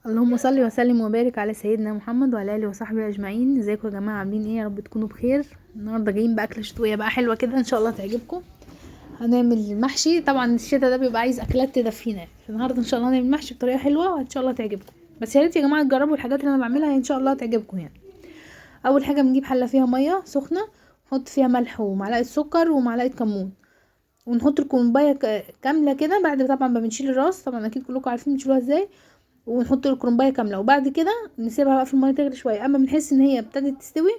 اللهم صل وسلم وبارك على سيدنا محمد وعلى اله وصحبه اجمعين. ازيكم يا جماعه؟ عاملين ايه؟ يا رب تكونوا بخير. النهارده جايين باكله شتويه بقى حلوه كده، ان شاء الله تعجبكم. هنعمل محشي. طبعا الشتا ده بيبقى عايز اكلات تدفينا، فالنهارده ان شاء الله هنعمل محشي بطريقه حلوه وان شاء الله تعجبكم. بس يا ريت يا جماعه تجربوا الحاجات اللي انا بعملها، ان شاء الله تعجبكم يعني. اول حاجه بنجيب حله فيها ميه سخنه، نحط فيها ملح ومعلقه سكر ومعلقه كمون، ونحط الكوبايه كامله كده. بعد طبعا ما بنشيل الراس، طبعا اكيد كلكم عارفين بتشيلوها ازاي، ونحط الكرنبايه كامله. وبعد كده نسيبها بقى في الميه تغلي شويه. اما بنحس ان هي ابتدت تستوي،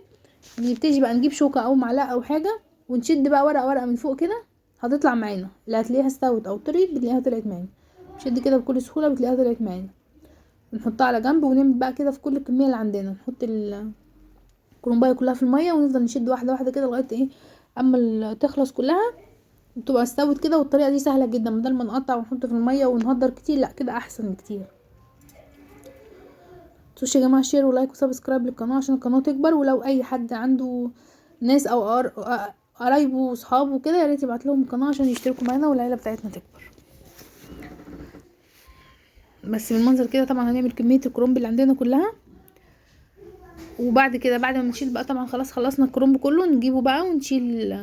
بنبتدي بقى نجيب شوكه او معلقه او حاجه، ونشد بقى ورقه ورقه من فوق كده، هتطلع معانا. اللي هتلاقيها استوت او طريت بتلاقيها طلعت معانا. نشد كده بكل سهوله بتلاقيها طلعت معانا، نحطها على جنب. ونعمل بقى كده في كل الكميه اللي عندنا، نحط الكرنبايه كلها في الميه، ونفضل نشد واحده واحده كده لغايه ايه اما تخلص كلها، بتبقى استوت كده. والطريقه دي سهله جدا، بدل ما نقطع ونحط في الميه ونهدر كتير، لا كده احسن بكتير. متنسوش يا جماعه شير ولايك وسبسكرايب للقناه عشان القناه تكبر. ولو اي حد عنده ناس او قرايبه وصحابه كده، يا ريت يبعت لهم القناه عشان يشتركوا معانا والعيله بتاعتنا تكبر. بس بالمنظر كده طبعا هنعمل كميه الكرنب اللي عندنا كلها. وبعد كده بعد ما نشيل بقى، طبعا خلاص خلصنا الكرنب كله، نجيبه بقى ونشيل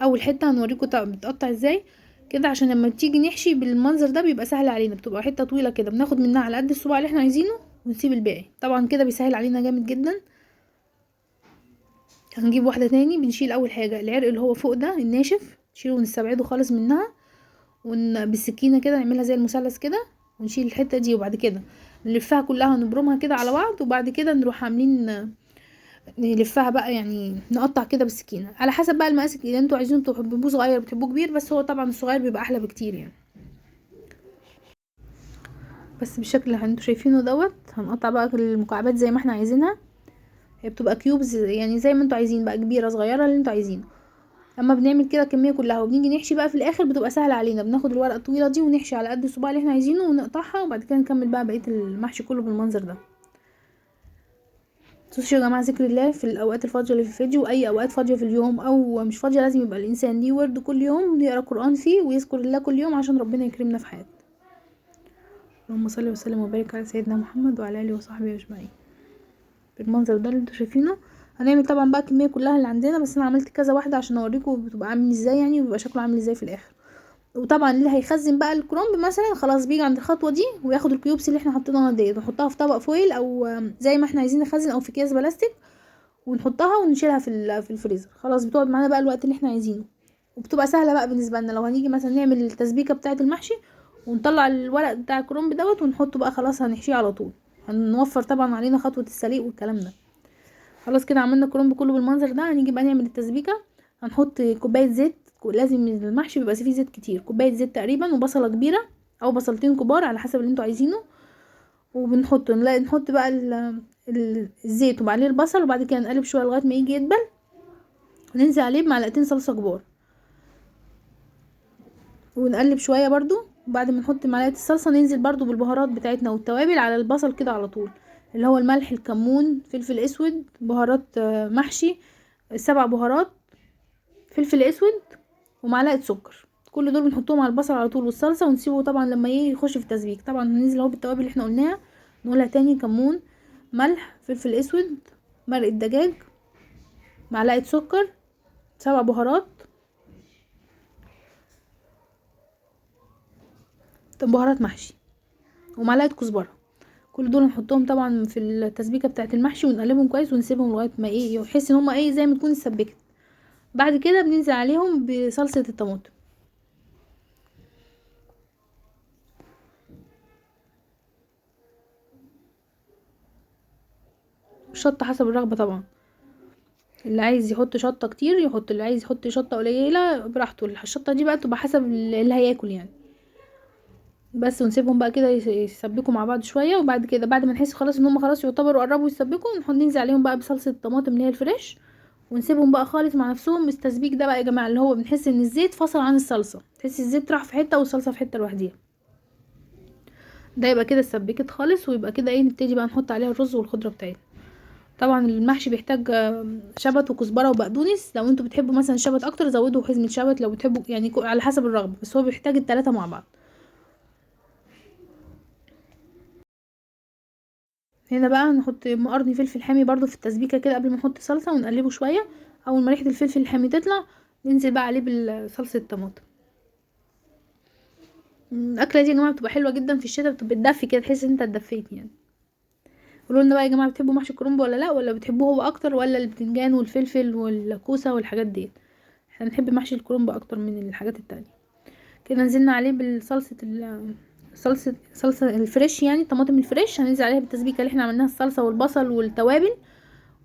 اول حته. هنوريكم بتقطع ازاي كده، عشان لما تيجي نحشي بالمنظر ده بيبقى سهل علينا. بتبقى حته طويله كده، بناخد منها على قد الصباع اللي احنا عايزينه ونسيب الباقي. طبعا كده بيسهل علينا جامد جدا. هنجيب واحده تاني، بنشيل اول حاجه العرق اللي هو فوق ده الناشف، نشيله ونستبعده خالص منها، بالسكينه كده نعملها زي المثلث كده، ونشيل الحته دي. وبعد كده نلفها كلها ونبرمها كده على بعض. وبعد كده نروح عاملين نلفها بقى، يعني نقطع كده بالسكينه على حسب بقى المقاس اللي انتوا عايزينه. انتوا بتحبوه صغير بتحبوه كبير، بس هو طبعا الصغير بيبقى احلى بكتير يعني. بس بالشكل اللي انتوا شايفينه دوت، هنقطع بقى المكعبات زي ما احنا عايزينها. هي بتبقى كيوبز يعني زي ما انتوا عايزين بقى، كبيره صغيره اللي انتوا عايزينه. اما بنعمل كده الكميه كلها وبنيجي نحشي بقى في الاخر، بتبقى سهله علينا. بناخد الورقه الطويله دي ونحشي على قد الصباع اللي احنا عايزينه ونقطعها، وبعد كده نكمل بقى بقيه المحشي كله بالمنظر ده. متنسوش يا جماعه ذكر الله في الاوقات الفاضيه اللي في الفيديو، واي اوقات فاضيه في اليوم او مش فاضيه، لازم يبقى الانسان ليه ورد كل يوم يقرا قران فيه ويذكر الله كل يوم عشان ربنا يكرمنا في حياتنا. اللهم صل وسلم وبارك على سيدنا محمد وعلى اله وصحبه اجمعين. بالمنظر ده اللي انتوا شايفينه. هنعمل طبعا بقى الكميه كلها اللي عندنا، بس انا عملت كذا واحده عشان اوريكم بتبقى عامل ازاي يعني، وبيبقى شكله عامل ازاي في الاخر. وطبعا اللي هيخزن بقى الكرنب مثلا خلاص بيجي عند الخطوه دي وياخد الكيوبس اللي احنا حاطينها ديت، ونحطها في طبق فويل او زي ما احنا عايزين نخزن، او في اكياس بلاستيك، ونحطها ونشيلها في الفريزر. خلاص بتقعد معانا بقى الوقت اللي احنا عايزينه. وبتبقى سهله بقى بالنسبه لنا. لو هنيجي مثلا نعمل التسبيكه بتاعه المحشي، ونطلع الورق بتاع الكرنب دوت ونحطه بقى، خلاص هنحشيه على طول. هنوفر طبعا علينا خطوه السليق والكلام ده. خلاص كده عملنا الكرنب كله بالمنظر ده. هنيجي بقى نعمل التسبيكه. هنحط كوبايه زيت، لازم المحشي بيبقى فيه زيت كتير، كوبايه زيت تقريبا، وبصله كبيره او بصلتين كبار على حسب اللي انتوا عايزينه. وبنحط نحط بقى الزيت وبعدين البصل، وبعد كده نقلب شويه لغايه ما يجي يدبل، وننزل عليه بمعلقتين صلصه كبار، ونقلب شويه برضو. بعد ما نحط معلقه الصلصه ننزل برضو بالبهارات بتاعتنا والتوابل على البصل كده على طول، اللي هو الملح الكمون فلفل اسود بهارات محشي 7 بهارات، فلفل اسود، ومعلقه سكر. كل دول بنحطهم على البصل على طول والصلصه، ونسيبه طبعا لما يخش في التسبيك. طبعا هننزل اهو بالتوابل اللي احنا قلناها، نقولها تاني: كمون، ملح، فلفل اسود، مرق الدجاج، معلقه سكر، 7 بهارات، بهارات محشي، ومعلقه كزبره. كل دول نحطهم طبعا في التسبيكه بتاعه المحشي، ونقلبهم كويس ونسيبهم لغايه ما يحس ان هما زي ما تكون اتسبكت. بعد كده بننزل عليهم بصلصه الطماطم، الشطه حسب الرغبه طبعا. اللي عايز يحط شطه كتير يحط، اللي عايز يحط شطه قليله براحته. الشطه دي بقى تبقى حسب اللي هياكل يعني. بس ونسيبهم بقى كده يسبكوا مع بعض شويه. وبعد كده بعد ما نحس خلاص ان هم خلاص يعتبروا قربوا يسبكوا، ننزل عليهم بقى بصلصه الطماطم اللي هي الفريش، ونسيبهم بقى خالص مع نفسهم. التسبيك ده بقى يا جماعه اللي هو بنحس ان الزيت فصل عن الصلصه، تحس الزيت راح في حته والصلصه في حته لوحديها. ده يبقى كده اتسبكت خالص. ويبقى كده نبتدي بقى نحط عليها الرز والخضره بتاعتنا. طبعا المحشي بيحتاج شبت وكزبره وبقدونس. لو انتوا بتحبوا مثلا شبت اكتر زودوا حزمه شبت، لو بتحبوا يعني على حسب الرغبه، بس هو بيحتاج ال3 مع بعض. هنا بقى نحط قرن فلفل حامي برضو في التسبيكه كده قبل ما نحط صلصه، ونقلبه شويه. اول ما ريحه الفلفل الحامي تطلع ننزل بقى عليه بصلصه الطماطم. الاكله دي يا جماعه بتبقى حلوه جدا في الشتاء، بتبقى بتدفي كده، تحس ان انت اتدفيت يعني. قولوا لنا بقى يا جماعه، بتحبوا محشي الكرنب ولا لا، ولا بتحبوه هو اكتر، ولا البتنجان والفلفل والكوسه والحاجات دي؟ احنا بنحب محشي الكرنب اكتر من الحاجات التانية. كده نزلنا عليه بالصلصه صلصه الفريش، يعني الطماطم الفريش، هننزل عليها بالتسبيكه اللي احنا عملناها، الصلصه والبصل والتوابل،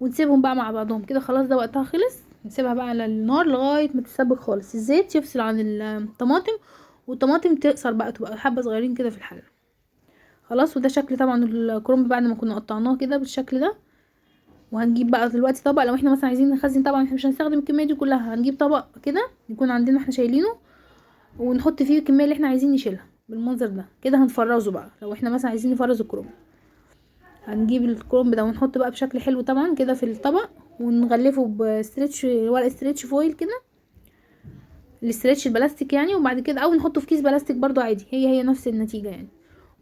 ونسيبهم بقى مع بعضهم كده. خلاص ده وقتها خلص. نسيبها بقى على النار لغايه ما تتسبك خالص، الزيت يفصل عن الطماطم، والطماطم تقصر بقى، تبقى حبه صغيرين كده في الحله. خلاص. وده شكل طبعا الكرنب بعد ما كنا قطعناه كده بالشكل ده. وهنجيب بقى دلوقتي طبق، لو احنا مثلا عايزين نخزن، طبعا احنا مش هنستخدم الكميه دي كلها، هنجيب طبق كده يكون عندنا احنا شايلينه، ونحط فيه الكميه اللي احنا عايزين نشيلها بالمنظر ده كده. هنفرزه بقى لو احنا مثلا عايزين نفرز الكرنب، هنجيب الكرنب ده ونحط بقى بشكل حلو طبعا كده في الطبق، ونغلفه بستريتش، ورق استريتش فويل كده، الاستريتش البلاستيك يعني. وبعد كده او نحطه في كيس بلاستيك برضو عادي، هي نفس النتيجه يعني.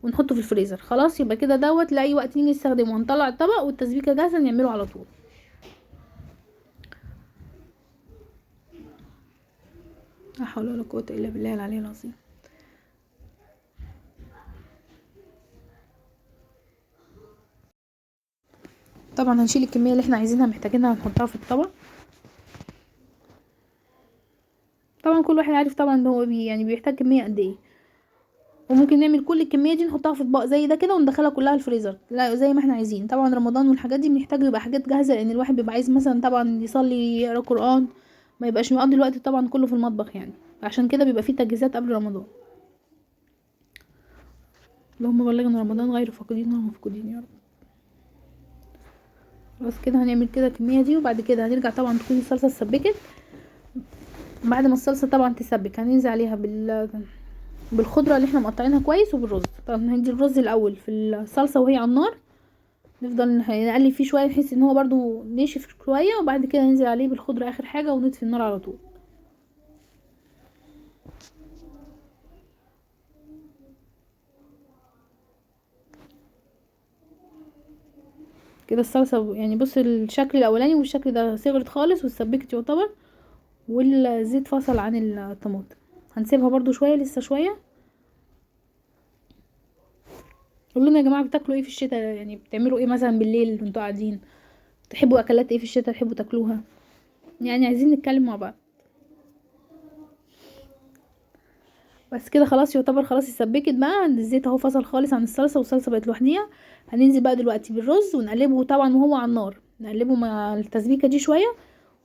ونحطه في الفريزر. خلاص يبقى كده دوت لاي وقت نيجي نستخدمه، هنطلع الطبق والتسبيكه جاهزه نعمله على طول. لا حول ولا قوه الا بالله العلي العظيم. طبعا هنشيل الكميه اللي احنا عايزينها محتاجينها هنحطها في الطبق. طبعا كل واحد عارف طبعا هو يعني بيحتاج كميه قد ايه. وممكن نعمل كل الكميه دي نحطها في اطباق زي ده كده، وندخلها كلها الفريزر، لا زي ما احنا عايزين. طبعا رمضان والحاجات دي بنحتاج يبقى حاجات جاهزه، لان الواحد بيبقى عايز مثلا طبعا يصلي يقرا قران، ما يبقاش مقضي الوقت طبعا كله في المطبخ يعني. عشان كده بيبقى فيه تجهيزات قبل رمضان. اللهم بلغنا رمضان غير فاقدين ولا مفقودين يا رب. خلاص كده هنعمل كده الكميه دي، وبعد كده هنرجع طبعا تكون الصلصه اتسبكت. بعد ما الصلصه طبعا تسبك هننزل عليها بالخضره اللي احنا مقطعينها كويس، وبالرز. طبعا هندي الرز الاول في الصلصه وهي على النار، نفضل نقلب فيه شويه نحس ان هو برضو ناشف شويه، وبعد كده ننزل عليه بالخضره اخر حاجه، ونطفي النار على طول. كده الصلصه يعني بص الشكل الاولاني والشكل ده صغرت خالص واتسبكت يعتبر، والزيت فصل عن الطماطم. هنسيبها برضو شويه، لسه شويه. قولوا لنا يا جماعه بتاكلوا ايه في الشتاء، يعني بتعملوا ايه مثلا بالليل وانتوا قاعدين، تحبوا اكلات ايه في الشتاء تحبوا تاكلوها، يعني عايزين نتكلم مع بعض. بس كده خلاص يعتبر خلاص اتسبكت بقى، الزيت اهو فصل خالص عن الصلصه، والصلصه بقت لوحديها. هننزل بقى دلوقتي بالرز ونقلبه طبعا وهو على النار، نقلبه مع التسبيكه دي شويه.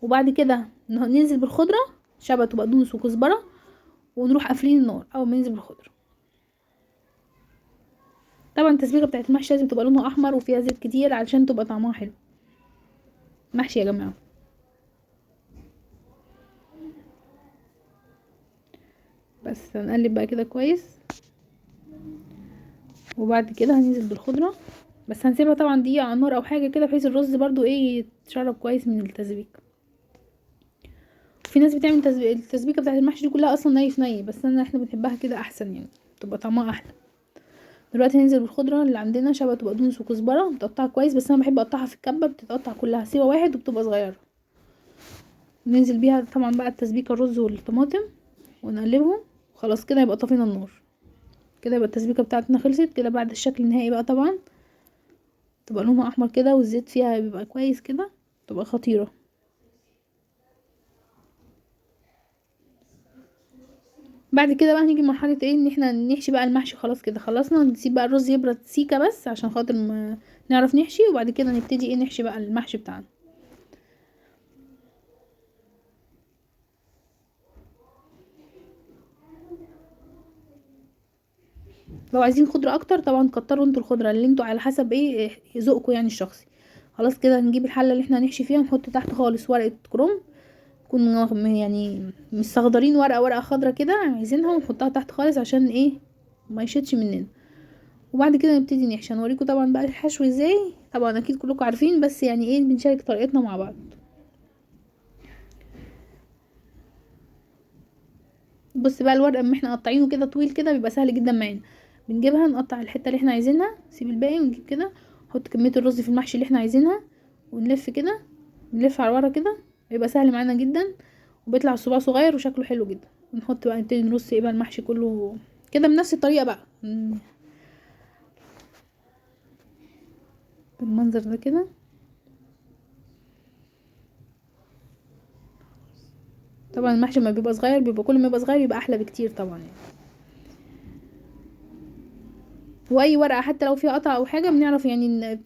وبعد كده ننزل بالخضره، شبت وبقدونس وكزبره، ونروح قافلين النار اول ما ننزل بالخضره. طبعا التسبيكه بتاعت المحشي لازم تبقى لونها احمر وفيها زيت كتير علشان تبقى طعمها حلو. محشي يا جماعه. بس هنقلب بقى كده كويس، وبعد كده هننزل بالخضره. بس هنسيبها طبعا دقيقه على النار او حاجه كده، بحيث الرز برضو ايه يتشرب كويس من التسبيكه. في ناس بتعمل التسبيكه بتاعت المحشي دي كلها اصلا ني في ني، بس احنا بنحبها كده احسن يعني، تبقى طعمها احلى. دلوقتي هننزل بالخضره اللي عندنا، شبت وبقدونس وكزبره متقطعه كويس، بس انا بحب اقطعها في الكبه، بتتقطع كلها سوا واحد وبتبقى صغيره. ننزل بيها طبعا بقى التسبيكه الرز والطماطم، ونقلبهم. خلاص كده يبقى طفينا النار. كده يبقى التسبيكه بتاعتنا خلصت كده. بعد الشكل النهائي بقى طبعا تبقى لونها احمر كده، والزيت فيها بيبقى كويس كده، تبقى خطيره. بعد كده بقى هنيجي مرحله ايه، ان احنا نحشي بقى المحشي. خلاص كده خلصنا، نسيب بقى الرز يبرد سيكه بس عشان خاطر ما نعرف نحشي، وبعد كده نبتدي ايه نحشي بقى المحشي بتاعنا. لو عايزين خضره اكتر طبعا كتروا انتوا الخضره اللي انتوا على حسب ايه ذوقكم يعني الشخصي. خلاص كده نجيب الحله اللي احنا هنحشي فيها، نحط تحت خالص ورقه كرنب، كنا يعني مستخضرين ورقه خضره كده عايزينها، ونحطها تحت خالص عشان ايه ما يشدش مننا. وبعد كده نبتدي نحشي. هنوريكم طبعا بقى الحشو ازاي، طبعا اكيد كلكم عارفين، بس يعني ايه بنشارك طريقتنا مع بعض. بص بقى الورق اما احنا قطعينه كده طويل كده بيبقى سهل جدا معانا. بنجيبها نقطع الحته اللي احنا عايزينها، نسيب الباقي ونجيب كده نحط كميه الرز في المحشي اللي احنا عايزينها ونلف كده، نلف على ورا كده، يبقى سهل معانا جدا وبيطلع الصباع صغير وشكله حلو جدا. ونحط بقى نبتدي نرص ايه بقى المحشي كله كده بنفس الطريقه بقى بالمنظر ده كده. طبعا المحشي لما بيبقى صغير بيبقى كل ما يبقى صغير يبقى احلى بكتير طبعا يعني. واي ورقه حتى لو فيها قطع او حاجه بنعرف يعني ان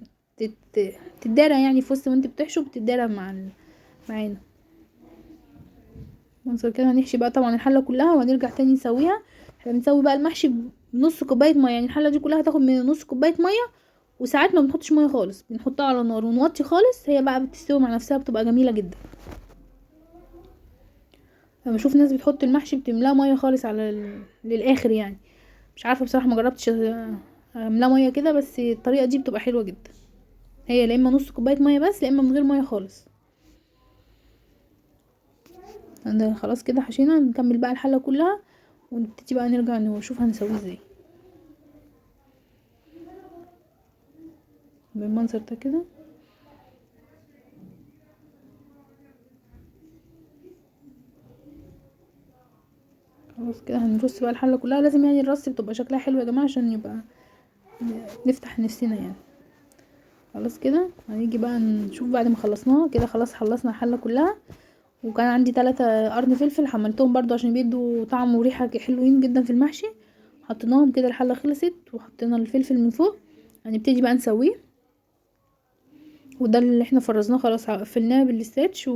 تتدارى يعني في وسط ما انت بتحشو بتتدارى معانا. منظر كده. هنحشي بقى طبعا الحله كلها وهنرجع تاني نسويها. احنا بنسوي بقى المحشي بنص كوبايه ميه، يعني الحله دي كلها هتاخد من نص كوبايه ميه، وساعات ما بنحطش ميه خالص، بنحطها على النار ونوطي خالص، هي بقى بتستوي مع نفسها بتبقى جميله جدا. لما بشوف ناس بتحط المحشي بتملاه ميه خالص على للاخر يعني. مش عارفه بصراحه، ما جربتش املاه ميه كده، بس الطريقه دي بتبقى حلوه جدا. هي لا اما نص كوبايه ميه بس، لا اما من غير ميه خالص. عندنا خلاص كده حشينا، نكمل بقى الحله كلها ونبتدي بقى نرجع نشوف هنسويه ازاي بالمنظر ده كده. خلاص كده هنرص بقى الحله كلها. لازم يعني الرص بتبقى شكلها حلو يا جماعه عشان يبقى نفتح نفسنا يعني. خلاص كده هنيجي بقى نشوف بعد ما خلصناها كده. خلاص خلصنا الحله كلها. وكان عندي 3 قرن فلفل حملتهم برضو عشان بيدوا طعم وريحه حلوين جدا في المحشي. حطيناهم كده، الحله خلصت وحطينا الفلفل من فوق. هنبتدي بقى نسويه. وده اللي احنا فرزناه خلاص، قفلناه بالاسترتش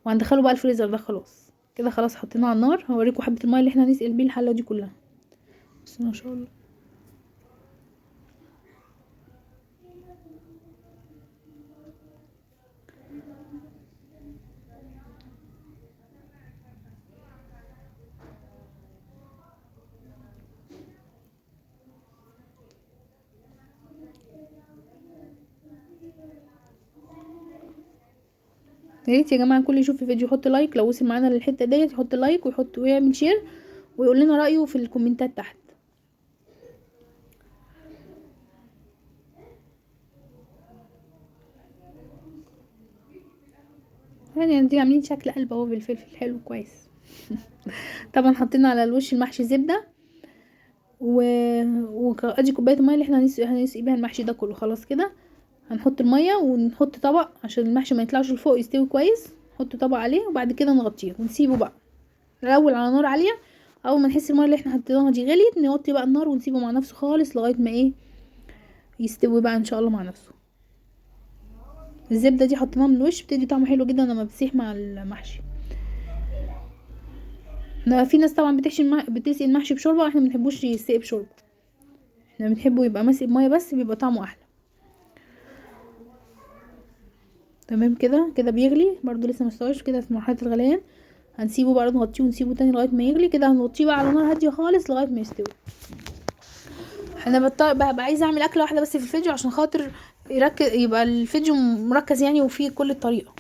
وهندخله بقى الفريزر ده. خلاص كده خلاص حطيناه على النار. هوريكم حبه الميه اللي احنا هنسقي بيه الحله دي كلها. بس ما شاء الله. يا ريت يا جماعه الكل يشوف الفيديو يحط لايك، لو وصل معانا للحته ديت يحط لايك ويحط ويعمل شير ويقول لنا رايه في الكومنتات تحت. يعني دي عاملين شكل قلب اهو بالفلفل، حلو كويس. طبعا حطينا على الوش المحشي زبده و... وادي كوبايه الميه اللي احنا هنسقي بيها المحشي ده كله. خلاص كده هنحط الميه ونحط طبق عشان المحشي ما يطلعش لفوق، يستوي كويس. نحط طبق عليه وبعد كده نغطيه ونسيبه بقى الاول على نار عاليه. اول ما نحس الميه اللي احنا حطيناها دي غليت نوطي بقى النار ونسيبه مع نفسه خالص لغايه ما ايه يستوي بقى ان شاء الله مع نفسه. الزبده دي حطيناها من الوش بتدي طعم حلو جدا لما بتسيح مع المحشي. في ناس طبعا بتسقي المحشي بشوربه، احنا بنحبوش يسقي بشوربه، احنا بنحبه يبقى مسقي بميه بس، بيبقى طعمه احلى. تمام كده. كده بيغلي برضو لسه مستويش كده في مرحله الغليان. هنسيبه بقى نغطيه ونسيبه تاني لغايه ما يغلي كده. هنغطيه بقى على نار هاديه خالص لغايه ما يستوي. انا ببقى عايزه اعمل اكله واحده بس في الفيديو عشان خاطر يبقى الفيديو مركز يعني وفيه كل الطريقه.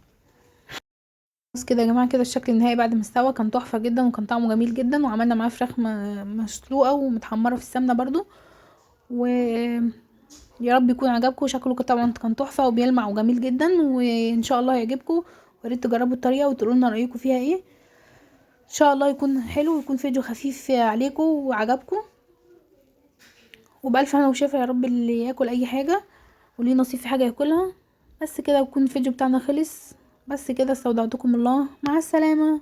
بس كده يا جماعه كده الشكل النهائي بعد ما استوى كان تحفه جدا وكان طعمه جميل جدا. وعملنا معاه فراخ مسلوقه ومتحمره في السمنه برضو. و يا رب يكون عجبكم. شكله طبعا كان تحفه وبيلمع وجميل جدا، وان شاء الله يعجبكم. وريت تجربوا الطريقه وتقولوا لنا رايكم فيها ايه. ان شاء الله يكون حلو ويكون فيديو خفيف عليكم وعجبكم. وبألف هنا وشفا يا رب اللي ياكل اي حاجه وليه نصيب في حاجه ياكلها. بس كده يكون الفيديو بتاعنا خلص. بس كده استودعتكم الله، مع السلامه.